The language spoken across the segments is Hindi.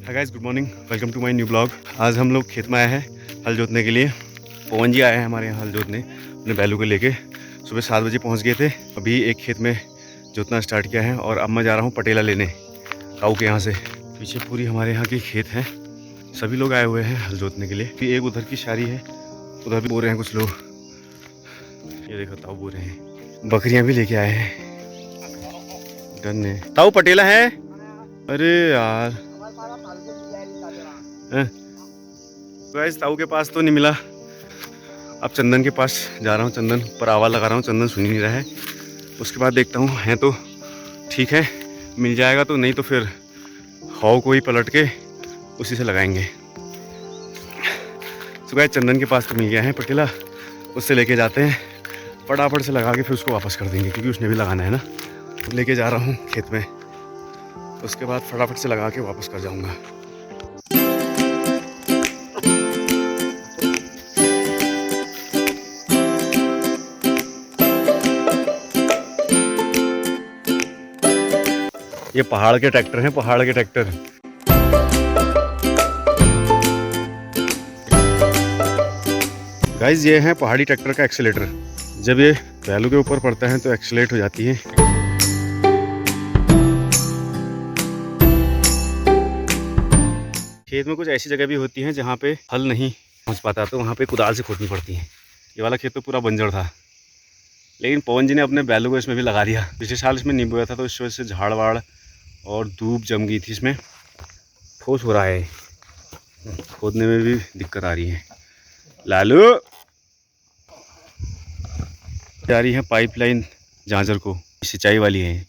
Hi guys, good morning, welcome to my new blog. आज हम लोग खेत में आए हैं हल जोतने के लिए। पवन जी आए हैं हमारे यहाँ हल जोतने अपने बैलों को लेके। सुबह 7 बजे पहुँच गए थे। अभी एक खेत में जोतना स्टार्ट किया है और अब मैं जा रहा हूँ पटेला लेने ताऊ के यहाँ से। पीछे पूरी हमारे यहाँ के खेत हैं, सभी लोग आए हुए हैं हल जोतने के लिए। एक उधर की शारी है, उधर भी बो रहे हैं कुछ लोग। ये देखो ताऊ बो रहे हैं। बकरियाँ भी लेके आए हैं। डन है। ताऊ पटेला है? अरे यार, गाइस ताऊ के पास तो नहीं मिला। अब चंदन के पास जा रहा हूँ, चंदन पर आवाज़ लगा रहा हूँ, चंदन सुन ही नहीं रहा है। उसके बाद देखता हूँ, है तो ठीक है, मिल जाएगा तो, नहीं तो फिर हाव को ही पलट के उसी से लगाएंगे। तो गाइस चंदन के पास तो मिल गया है पटेला, उससे लेके जाते हैं, फटाफट से लगा के फिर उसको वापस कर देंगे क्योंकि उसने भी लगाना है ना। लेके जा रहा हूँ खेत में, उसके बाद फटाफट से लगा के वापस कर जाऊँगा। ये पहाड़ के ट्रैक्टर हैं, पहाड़ के ट्रैक्टर। गाइस ये है पहाड़ी ट्रैक्टर का एक्सीलेटर। जब ये बैलों के ऊपर पड़ता है तो एक्सीलेट हो जाती है। खेत में कुछ ऐसी जगह भी होती हैं जहाँ पे हल नहीं पहुँच पाता, तो वहाँ पे कुदाल से खोदनी पड़ती है। ये वाला खेत तो पूरा बंजर था, लेकिन पवन जी ने अपने बैलों को इसमें भी लगा दिया। पिछले साल इसमें नहीं बोया था तो इस वजह से झाड़ वाड़ और धूप जम गई थी। इसमें ठोस हो रहा है, खोदने में भी दिक्कत आ रही है। लालू जा रही है पाइपलाइन झांझर को, सिंचाई वाली है।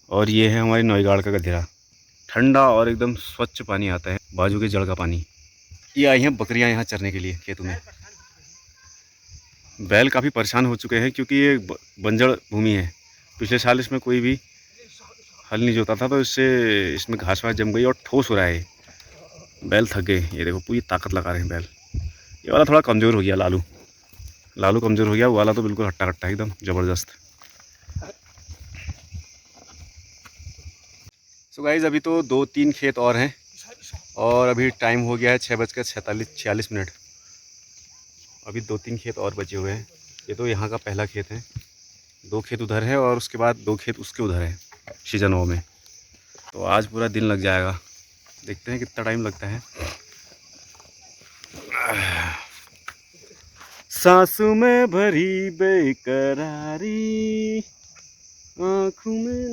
और ये है हमारी नौगाड़ का गधेरा, ठंडा और एकदम स्वच्छ पानी आता है, बाजू के जड़ का पानी। ये आई हैं बकरियां यहाँ चरने के लिए खेतों में। बैल काफ़ी परेशान हो चुके हैं क्योंकि ये बंजर भूमि है। पिछले साल इसमें कोई भी हल नहीं जोता था, तो इससे इसमें घास वास जम गई और ठोस हो रहा है। बैल थक गए। ये देखो पूरी ताकत लगा रहे हैं बैल। ये वाला थोड़ा कमज़ोर हो गया, लालू कमज़ोर हो गया। वो वाला तो बिल्कुल हट्टा कट्टा एकदम ज़बरदस्त। सो गाइज़ अभी तो 2-3 खेत और हैं और अभी टाइम हो गया है 6:46। अभी 2-3 खेत और बचे हुए हैं। ये तो यहाँ का पहला खेत है, 2 खेत उधर है और उसके बाद 2 खेत उसके उधर है सीजनों में। तो आज पूरा दिन लग जाएगा, देखते हैं कितना टाइम लगता है। सांसों में भरी बेकरारी, आँखों में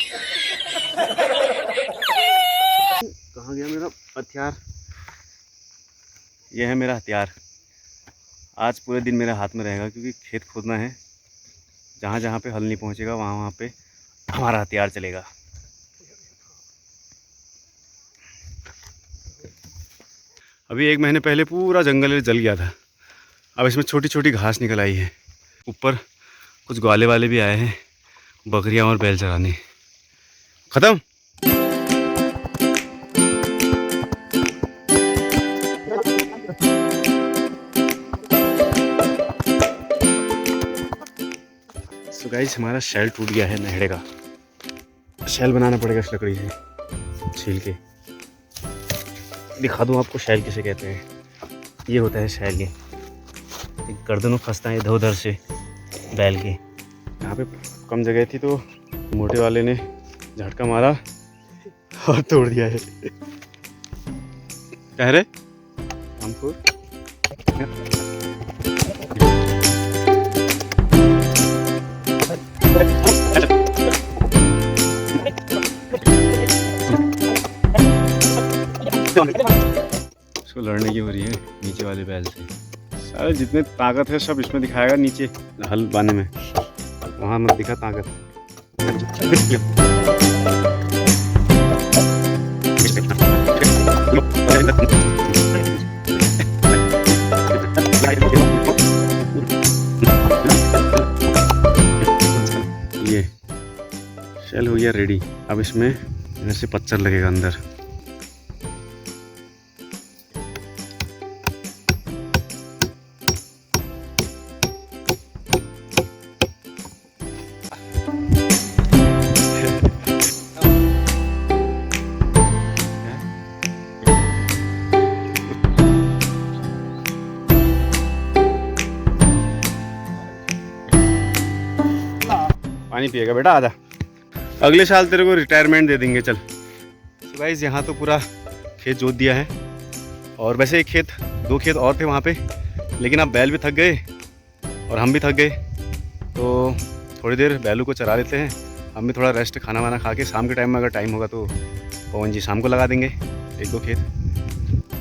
कहाँ गया मेरा हथियार? यह है मेरा हथियार। आज पूरे दिन मेरे हाथ में रहेगा क्योंकि खेत खोदना है। जहाँ जहाँ पे हल नहीं पहुँचेगा वहाँ वहाँ पे हमारा हथियार चलेगा। अभी 1 महीने पहले पूरा जंगल जल गया था, अब इसमें छोटी छोटी घास निकल आई है। ऊपर कुछ ग्वाले वाले भी आए हैं बकरियां और बैल चराने। खत्म। सो गाइस हमारा शैल टूट गया है नहड़े का। शैल बनाना पड़ेगा इस लकड़ी से छील के। दिखा दूँ आपको शैल किसे कहते हैं। ये होता है शैल, ये गर्दन में फंसता है इधर उधर से बैल के। यहाँ पे कम जगह थी तो मोटे वाले ने झटका मारा और तोड़ दिया है। कह रहे हमको इसको लड़ने की हो रही है नीचे वाले बैल से। सारे जितने ताकत है सब इसमें दिखाएगा, नीचे हल बाने में। वहाँ मत दिखा ताकत। ये शेल हो गया रेडी। अब इसमें ऐसे पत्थर लगेगा अंदर। पानी पिएगा बेटा, आजा। अगले साल तेरे को रिटायरमेंट दे देंगे, चल। तो गाइस यहाँ तो पूरा खेत जोत दिया है, और वैसे एक खेत, 2 खेत और थे वहाँ पे, लेकिन अब बैल भी थक गए और हम भी थक गए, तो थोड़ी देर बैलों को चरा लेते हैं। हम भी थोड़ा रेस्ट, खाना वाना खा के शाम के टाइम में अगर टाइम होगा तो पवन जी शाम को लगा देंगे 1-2 खेत।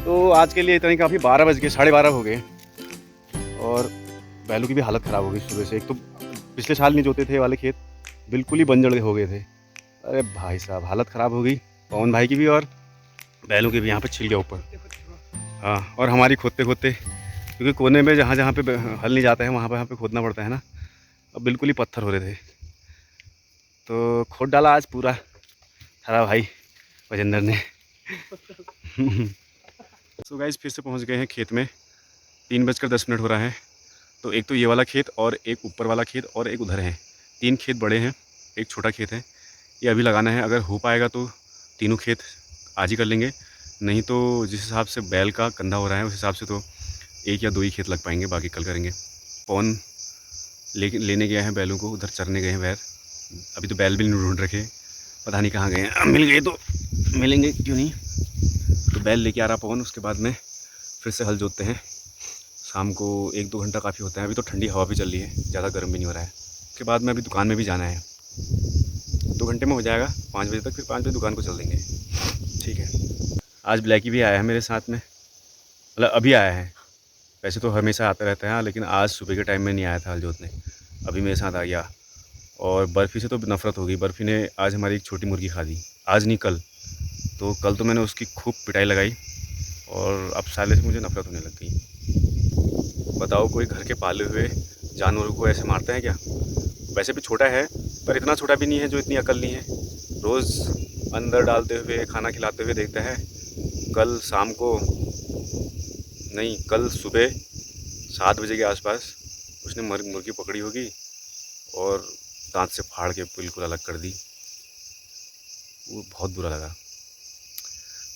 तो आज के लिए इतना ही काफ़ी। 12 बज गए, 12:30 हो गए, और बैलों की भी हालत ख़राब हो गई सुबह से। एक तो पिछले साल नहीं जोते थे वाले खेत, बिल्कुल ही बंजर हो गए थे। अरे भाई साहब, हालत ख़राब हो गई पवन भाई की भी और बैलों की भी। यहाँ पे छिल गया ऊपर। हाँ, और हमारी खोदते खोदते, क्योंकि कोने में जहाँ जहाँ पे हल नहीं जाता है वहाँ पे खोदना पड़ता है ना, अब बिल्कुल ही पत्थर हो रहे थे, तो खोद डाला आज पूरा थारा भाई वजेंद्र ने। तो गाइस फिर से पहुँच गए हैं खेत में। 3:10 हो रहा है। तो एक तो ये वाला खेत और एक ऊपर वाला खेत और एक उधर है। 3 खेत बड़े हैं, एक छोटा खेत है। ये अभी लगाना है। अगर हो पाएगा तो तीनों खेत आज ही कर लेंगे, नहीं तो जिस हिसाब से बैल का कंधा हो रहा है उस हिसाब से तो 1 या 2 ही खेत लग पाएंगे, बाकी कल करेंगे। पवन लेने गए हैं बैलों को, उधर चरने गए हैं बैल। अभी तो बैल भी नहीं ढूंढ रखे, पता नहीं कहाँ गए हैं। मिल गए तो मिलेंगे, क्यों नहीं। तो बैल लेके आ रहा पवन, उसके बाद में फिर से हल जोतते हैं। शाम को 1-2 घंटा काफ़ी होता है। अभी तो ठंडी हवा भी चल रही है, ज़्यादा गर्म भी नहीं हो रहा है। उसके बाद में अभी दुकान में भी जाना है, 2 घंटे में हो जाएगा, 5 बजे तक। फिर 5 बजे दुकान को चल देंगे, ठीक है। आज ब्लैकी भी आया है मेरे साथ में, मतलब अभी आया है। वैसे तो हमेशा आता रहता है, लेकिन आज सुबह के टाइम में नहीं आया था हल जोतने, अभी मेरे साथ आ गया। और बर्फ़ी से तो नफ़रत हो गई। बर्फ़ी ने आज हमारी एक छोटी मुर्गी खा दी, आज नहीं कल। तो कल तो मैंने उसकी खूब पिटाई लगाई, और अब साले से मुझे नफ़रत होने लग गई। बताओ, कोई घर के पाले हुए जानवरों को ऐसे मारते हैं क्या। वैसे भी छोटा है, पर इतना छोटा भी नहीं है जो इतनी अकल नहीं है। रोज़ अंदर डालते हुए, खाना खिलाते हुए देखता है। कल शाम को नहीं, कल सुबह 7 बजे के आसपास उसने मुर्गी पकड़ी होगी और दांत से फाड़ के बिल्कुल अलग कर दी। वो बहुत बुरा लगा।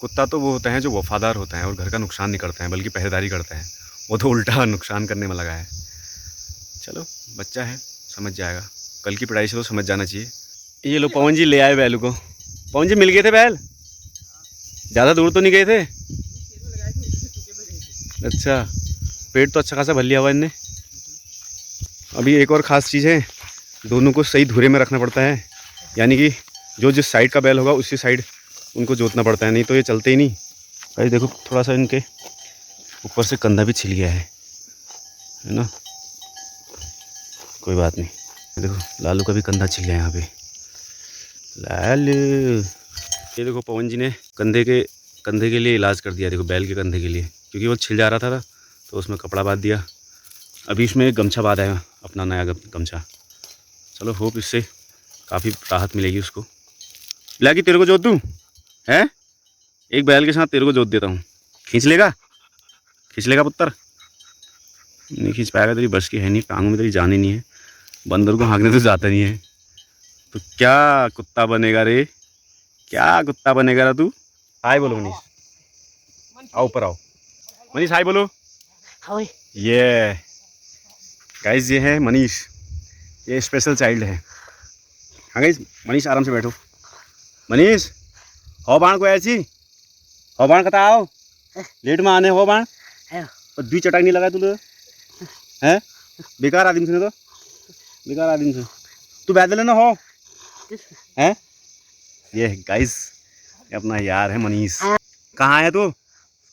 कुत्ता तो वो होता है जो वफादार होता है और घर का नुकसान नहीं करता है, बल्कि पहरेदारी करता है। वो तो उल्टा नुकसान करने में लगा है। चलो, बच्चा है, समझ जाएगा। कल की पढ़ाई से तो समझ जाना चाहिए। ये लो पवन जी ले आए बैल को। पवन जी मिल गए थे बैल? ज़्यादा दूर तो नहीं गए थे? अच्छा, पेट तो अच्छा खासा भर लिया हुआ इनने। अभी एक और ख़ास चीज़ है, दोनों को सही धुरे में रखना पड़ता है, यानी कि जो जिस साइड का बैल होगा उसी साइड उनको जोतना पड़ता है, नहीं तो ये चलते ही नहीं। भाई देखो, थोड़ा सा इनके ऊपर से कंधा भी छिल गया है ना, कोई बात नहीं। देखो लालू का भी कंधा छिल गया यहाँ पे। लालू, ये देखो पवन जी ने कंधे के लिए इलाज कर दिया। देखो बैल के कंधे के लिए, क्योंकि वो छिल जा रहा था तो उसमें कपड़ा बांध दिया। अभी इसमें एक गमछा बांधा है, अपना नया गमछा। चलो, होप इससे काफ़ी राहत मिलेगी उसको। लागी तेरे को जोत दूँ है? एक बैल के साथ तेरे को जोत देता हूँ, खींच लेगा? खींच लेगा पुत्र? नहीं खींच पाएगा, तेरी बस की है नहीं, टांगों में तेरी जान ही नहीं है। बंदर को हाँकने तो जाता नहीं है, तो क्या कुत्ता बनेगा रे? क्या कुत्ता बनेगा रे तू? हाय बोलो मनीष, आओ ऊपर आओ। मनीष हाय बोलो। ये गाइस, ये है मनीष, ये स्पेशल चाइल्ड है। हाँ गाइस, मनीष आराम से बैठो। मनीष हो बाण को ऐसी हो बाण कता आओ, लेट में आने हो बाण और 2 चटाई नहीं लगा तुझे है? बेकार आदमी से, तो बेकार आदमी से तू बैठ लेना हो है। ये गाइस, ये अपना यार है मनीष। कहाँ है तू?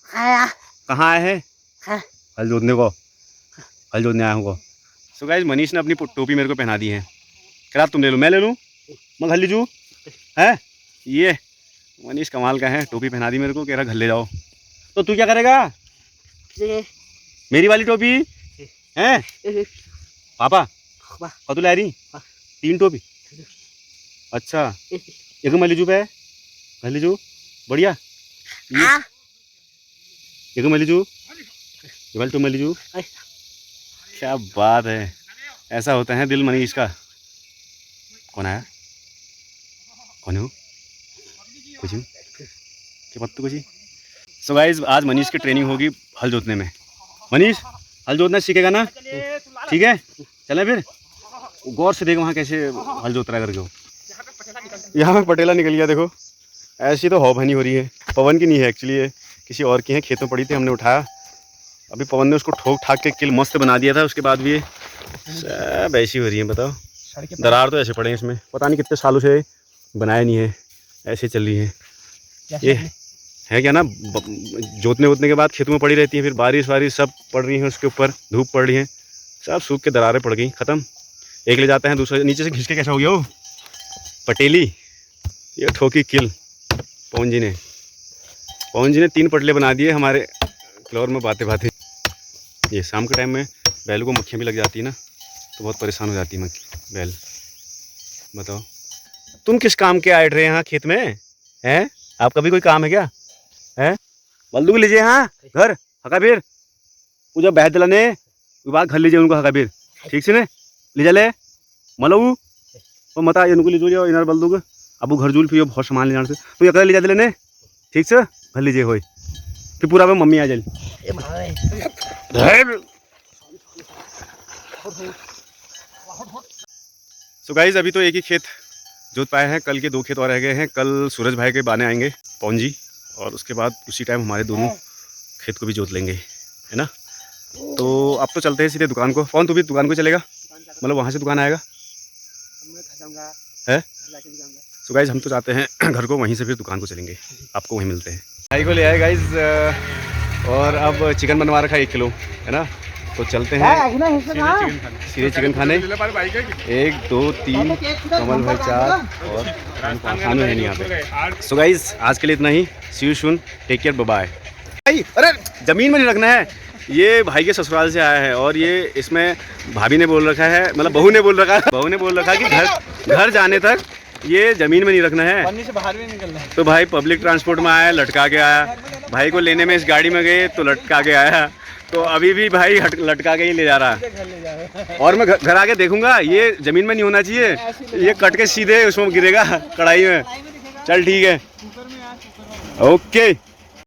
कहाँ आया है? हल जोतने को, हल जोतने आया हूँ। सो गाइस, मनीष ने अपनी टोपी मेरे को पहना दी है। क्या तुम ले लो, मैं ले लूँ? मैं घर ले जूँ है? ये मनीष कमाल का है, टोपी पहना दी मेरे को, कह रहा घर ले जाओ। तो तू क्या करेगा? मेरी वाली टोपी है पापा? तू ला रही 3 टोपी? अच्छा, एक मैं ले जू पे, घर ले जू, बढ़िया। एक मैं ले जू, ये वाली तो मैं ले जू। क्या बात है, ऐसा होता है दिल मनीष का। कौन आया? कौन है वो? कुछ क्या पत्तू कुछ। सो गाइस, आज मनीष की ट्रेनिंग होगी हल जोतने में। मनीष हल जोतना सीखेगा ना? ठीक है, चलें फिर। गौर से देखो वहाँ कैसे हल जोत रहा है करके। यहाँ पे पटेला निकल गया देखो। ऐसी तो हवा भनी हो रही है, पवन की नहीं है एक्चुअली, ये किसी और की है। खेत में पड़ी थी, हमने उठाया। अभी पवन ने उसको ठोक ठाक के किल मस्त बना दिया था। उसके बाद भी ये सब ऐसी हो रही है। बताओ, दरार तो ऐसे पड़े हैं इसमें, पता नहीं कितने सालों से बनाया नहीं है, ऐसे चल रही है। ये है क्या ना, जोतने वोतने के बाद खेतों में पड़ी रहती है, फिर बारिश वारिश सब पड़ रही है उसके ऊपर, धूप पड़ रही है, सब सूख के दरारें पड़ गई, ख़त्म। एक ले जाते हैं, दूसरा नीचे से खींच के कैसा हो गया वो पटेली। ये ठोकी किल पवन जी ने 3 पटले बना दिए हमारे फ्लोर में बातें बातें। ये शाम के टाइम में बैल को मक्खियाँ भी लग जाती है ना, तो बहुत परेशान हो जाती है बैल। बताओ, तुम किस काम के आए रहे यहाँ खेत में हैं? आपका भी कोई काम है क्या है? बल्दू को लीजिए हाँ घर हकाबीर पूजा बहत दिलाने बात घर लीजिए उनको हकाबीर ठीक से ने ले जा ले मलऊ और मता इनको ले जो इनर बल्दू को अबू घर जुल फिर बहुत सामान ले जाने से तो ये ले जा दिलाने ठीक से घर लीजिए होई फिर पूरा में मम्मी आ जाए। सो गाइस, अभी तो एक ही खेत जोत पाए हैं, कल के 2 खेत और रह गए हैं। कल सूरज भाई के बाने आएंगे पवन जी, और उसके बाद उसी टाइम हमारे दोनों खेत को भी जोत लेंगे, है ना। तो अब तो चलते हैं सीधे दुकान को। पवन तू भी दुकान को चलेगा, मतलब वहाँ से दुकान आएगा है। सो गाइस, हम तो जाते हैं घर को, वहीं से फिर दुकान को चलेंगे, आपको वहीं मिलते हैं। भाई को ले आए गाइस, और अब चिकन बनवा रखा है 1 किलो, है ना। तो चलते हैं सीधे चिकन खाने। 1 2 3 कमल भाई 4 और खाने हैं यहाँ पे। सो गाइस, आज के लिए इतना ही। See you soon, take care, bye bye. भाई अरे ज़मीन में नहीं रखना है, ये भाई के ससुराल से आया है, और ये इसमें भाभी ने बोल रखा है, मतलब बहू ने बोल रखा है कि घर जाने तक ये ज़मीन में नहीं रखना है, पन्नी से बाहर भी निकलना है। तो भाई पब्लिक ट्रांसपोर्ट में आया, लटका के आया। भाई को लेने में इस गाड़ी में गए तो लटका के आया, तो अभी भी भाई लटका के ही ले जा रहा है। और मैं घर आके देखूंगा, ये ज़मीन में नहीं होना चाहिए, ये कट के सीधे उसमें गिरेगा कढ़ाई में। चल ठीक है, ओके।